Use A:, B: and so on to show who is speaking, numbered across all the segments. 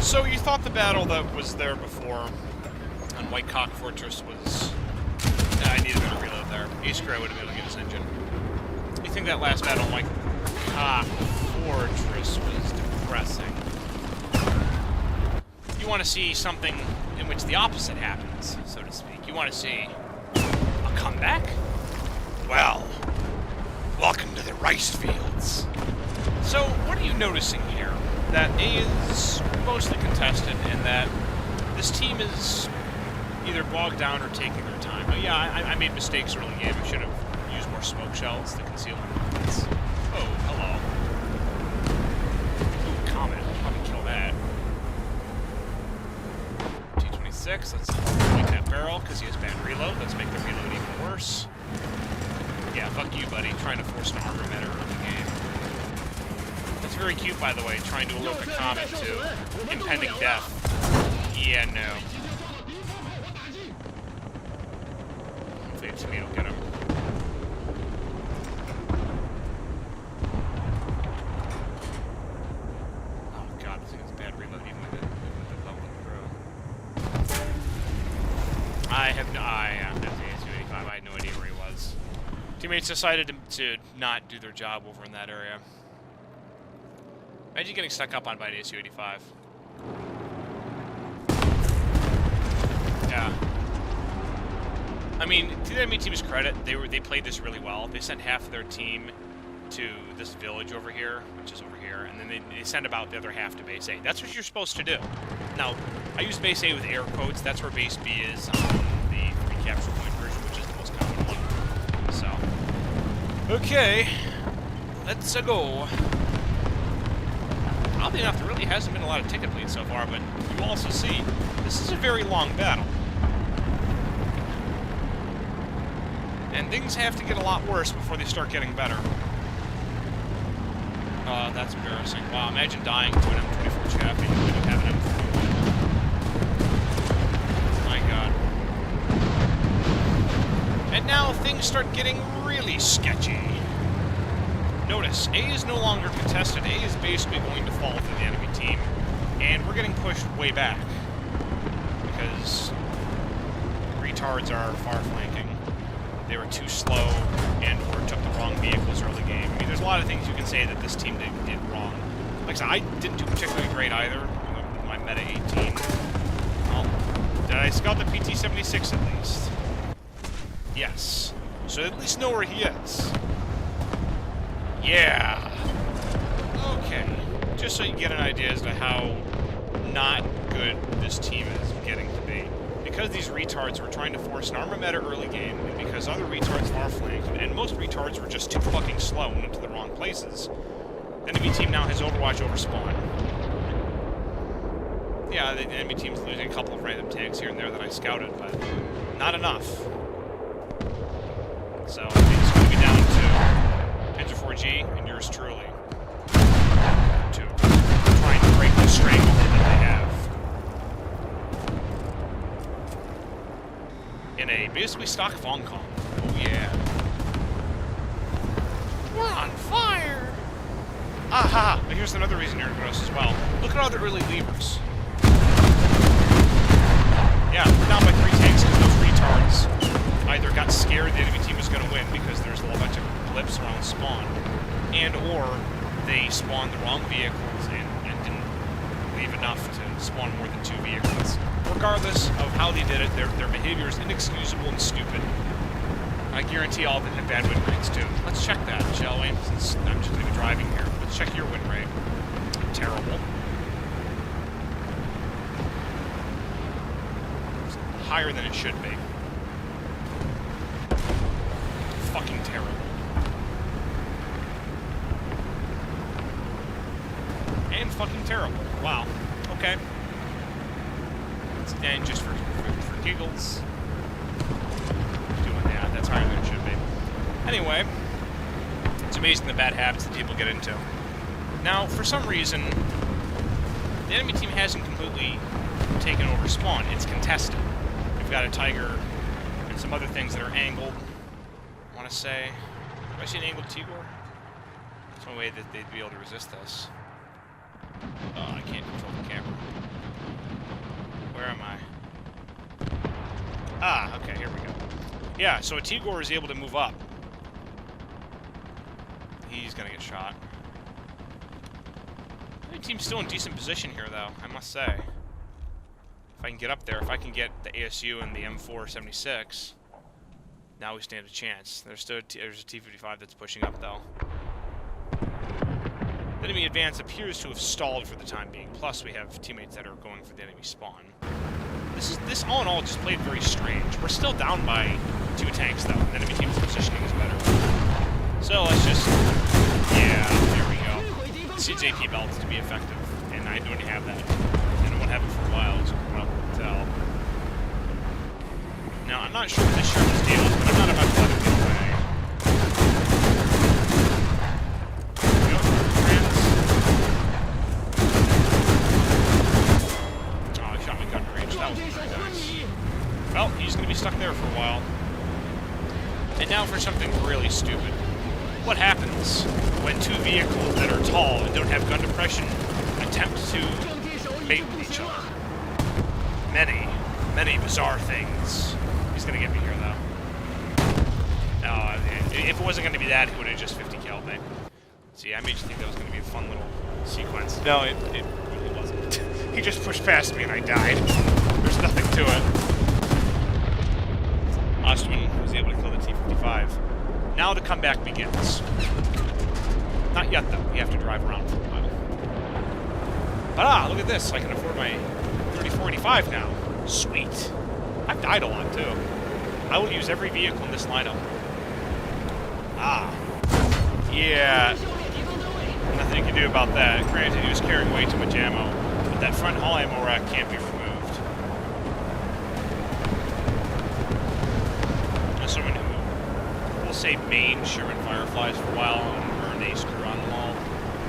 A: So you thought the battle that was there before on White Cock Fortress was... I need a bit of reload there. Ace Gray would have been able to get his engine. You think that last battle on White Cock Fortress was depressing? You want to see something in which the opposite happens, so to speak. You want to see a comeback? Well, welcome to the rice fields. So, what are you noticing here? That A is mostly contested, and that this team is either bogged down or taking their time. But yeah, I made mistakes early game. I should have used more smoke shells to conceal my movements. Oh, hello. Ooh, Comet. I'll probably kill that. T-26, let's point that barrel, because he has bad reload. Let's make the reload even worse. Yeah, fuck you, buddy. Trying to force an armor emitter on the game. That's very cute, by the way, trying to alert the Comet to impending death. Yeah, no. Hopefully a tomato will get him. Oh god, this thing has bad reload even with it leveling through. I have no... that's the AS-285. I had no idea where he was. Teammates decided to not do their job over in that area. Imagine getting stuck up on by an AS-285. Yeah. I mean, to the enemy team's credit, they played this really well. They sent half of their team to this village over here, which is over here, and then they sent about the other half to base A. That's what you're supposed to do. Now, I use base A with air quotes. That's where base B is on the recapture point version, which is the most common one. So, okay, let's go. Oddly enough, there really hasn't been a lot of ticket bleed so far, but you also see this is a very long battle. And things have to get a lot worse before they start getting better. That's embarrassing. Wow, imagine dying to an M24 chaff and you wouldn't have an M4. My god. And now things start getting really sketchy. Notice, A is no longer contested. A is basically going to fall to the enemy team. And we're getting pushed way back. Because retards are far flanking. They were too slow and or took the wrong vehicles early game. I mean, there's a lot of things you can say that this team did wrong. Like I said, I didn't do particularly great either with my meta 18. Well, did I scout the PT-76 at least? Yes. So at least know where he is. Yeah. Okay. Just so you get an idea as to how not good this team is getting to be. Because these retards were trying to force an armor meta early game, and because other retards far flanked, and most retards were just too fucking slow and went to the wrong places, the enemy team now has Overwatch over spawn. Yeah, the enemy team's losing a couple of random tags here and there that I scouted, but not enough. So it's going to be down to Pincher 4G and yours truly to try and break the stranglehold that they have. In a basically stock Hong Kong. Oh yeah. We're on fire! Aha! But here's another reason you're gross as well. Look at all the early levers. Yeah, we're down by 3 tanks because those retards either got scared the enemy team was going to win because there's a whole bunch of blips around spawn, and or they spawned the wrong vehicles and didn't leave enough to spawn more than 2 vehicles. Regardless of how they did it, their behavior is inexcusable and stupid. I guarantee all of them have bad win rates too. Let's check that, shall we? Since I'm just going to be driving here. Let's check your win rate. Terrible. It's higher than it should be. Fucking terrible. And fucking terrible. Wow. Okay. And just for giggles. Doing that. That's higher than it should be. Anyway, it's amazing the bad habits that people get into. Now, for some reason, the enemy team hasn't completely taken over spawn. It's contested. We've got a Tiger and some other things that are angled. I want to say... Have I seen an angled Tigor? There's no way that they'd be able to resist this. I can't control the camera. Ah, okay, here we go. Yeah, so a Tigor is able to move up. He's gonna get shot. The team's still in decent position here, though, I must say. If I can get up there, if I can get the ASU and the M476, now we stand a chance. There's a T-55 that's pushing up, though. The enemy advance appears to have stalled for the time being. Plus, we have teammates that are going for the enemy spawn. This all in all just played very strange. We're still down by 2 tanks, though. The enemy team's positioning is better. So let's just... Yeah, there we go. CJP belts to be effective, and I don't have that. And I won't have it for a while, as you can probably tell. Now, I'm not sure what this Sherman's deal is, but I'm not about to let it get away. There we go, friends. Oh, he shot me gun range. That was very nice. Well, he's going to be stuck there for a while. And now for something really stupid. What happens when 2 vehicles that are tall and don't have gun depression attempt to mate with each other? Many bizarre things. He's gonna get me here, though. No, if it wasn't gonna be that, he would have just 50 killed me. See, I made you think that was gonna be a fun little sequence. No, it really wasn't. He just pushed past me and I died. There's nothing to it. Ostman was able to kill the T-55. Now the comeback begins. Not yet, though. You have to drive around for a while. But look at this. I can afford my 3045 now. Sweet. I've died a lot, too. I will use every vehicle in this lineup. Yeah. Nothing you can do about that. Granted, he was carrying way too much ammo. But that front hull ammo rack can't be removed. Someone who will say main Sherman Fireflies for a while and earn a screw on them all.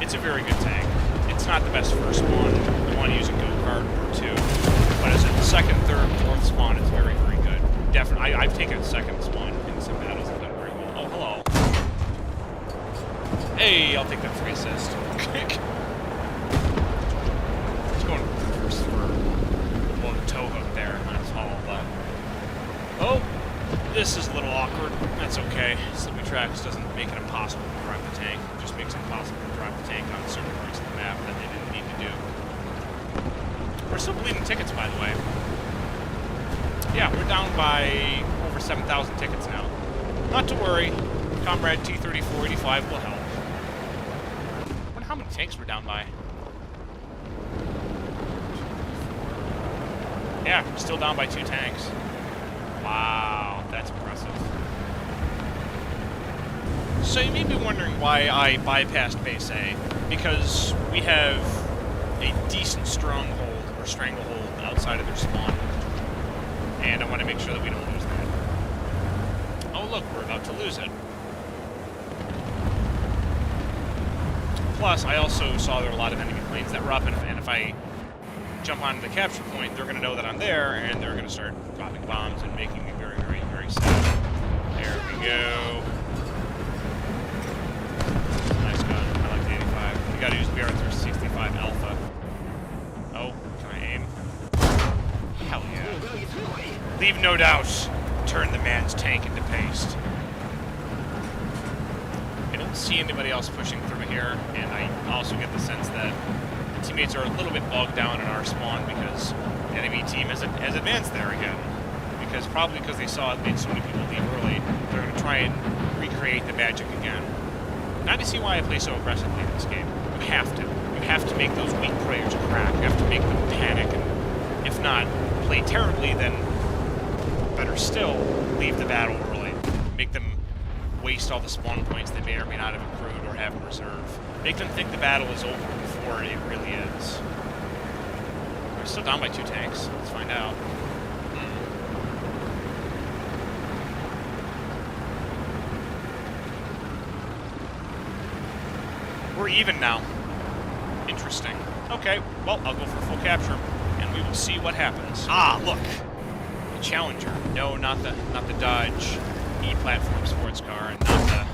A: It's a very good tank. It's not the best first spawn. You want to use a go-kart or 2. But as a second, third, fourth spawn, it's very, very good. Definitely. I've taken a second spawn in some battles and done very well. Oh, hello. Hey, I'll take that free assist. It's going first for the tow hook there on his hull, but... Oh! This is a little awkward. That's okay. Slippy tracks doesn't make it impossible to drive the tank. It just makes it impossible to drive the tank on certain parts of the map that they didn't need to do. We're still bleeding tickets, by the way. Yeah, we're down by over 7,000 tickets now. Not to worry. Comrade T-3485 will help. I wonder how many tanks we're down by. Yeah, we're still down by 2 tanks. Wow, that's impressive. So you may be wondering why I bypassed Base A. Because we have a decent stronghold or stranglehold outside of their spawn. And I want to make sure that we don't lose that. Oh look, we're about to lose it. Plus, I also saw there were a lot of enemy planes that were up, and if I jump onto the capture point, they're going to know that I'm there, and they're going to start dropping bombs and making me very, very, very sad. There we go. Nice gun. I like the 85. You got to use BR-65 Alpha. Oh, can I aim? Hell yeah. Leave no doubt. Turn the man's tank into paste. I don't see anybody else pushing through here, and I also get the sense that teammates are a little bit bogged down in our spawn because the enemy team has advanced there again. Probably because they saw it made so many people leave early, they're going to try and recreate the magic again. Now to see why I play so aggressively in this game. You have to. You have to make those weak players crack. You have to make them panic, and if not play terribly, then better still, leave the battle early. Make them waste all the spawn points they may or may not have accrued or have in reserve. Make them think the battle is over before it really is. We're still down by 2 tanks. Let's find out. We're even now. Interesting. Okay, well, I'll go for full capture, and we will see what happens. Ah, look! The Challenger. No, not the Dodge E-platform sports car, and not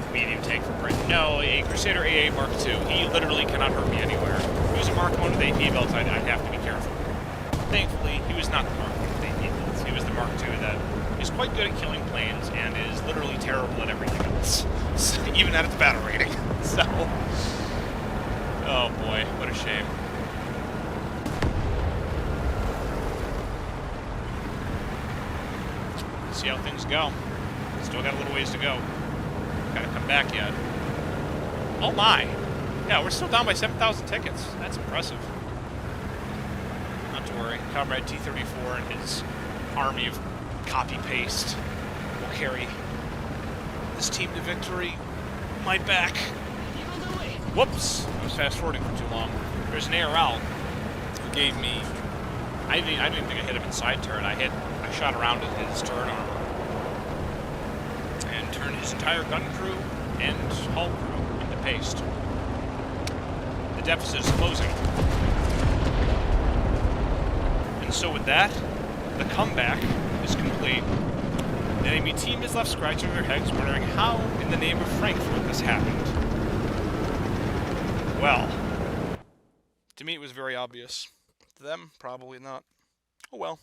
A: the medium tank for Britain. No, a Crusader AA Mark II. He literally cannot hurt me anywhere. If he was a Mark I with AP belts, I'd have to be careful. Thankfully, he was not the Mark I with AP belts. Mark II that is quite good at killing planes and is literally terrible at everything else, so, even at its battle rating. So, oh boy, what a shame. See how things go. Still got a little ways to go. Gotta come back yet. Oh my! Yeah, we're still down by 7,000 tickets. That's impressive. Not to worry. Comrade T-34 and his army of copy-paste will carry this team to victory. My back. Whoops! I was fast-forwarding for too long. There's an ARL who gave me... I didn't even think I hit him in side turn. I shot around at his turn armor. And turned his entire gun crew and hull crew into paste. The deficit is closing. And so with that, the comeback is complete. The enemy team is left scratching their heads, wondering how, in the name of Frankfurt, this happened. Well, to me it was very obvious. To them, probably not. Oh well.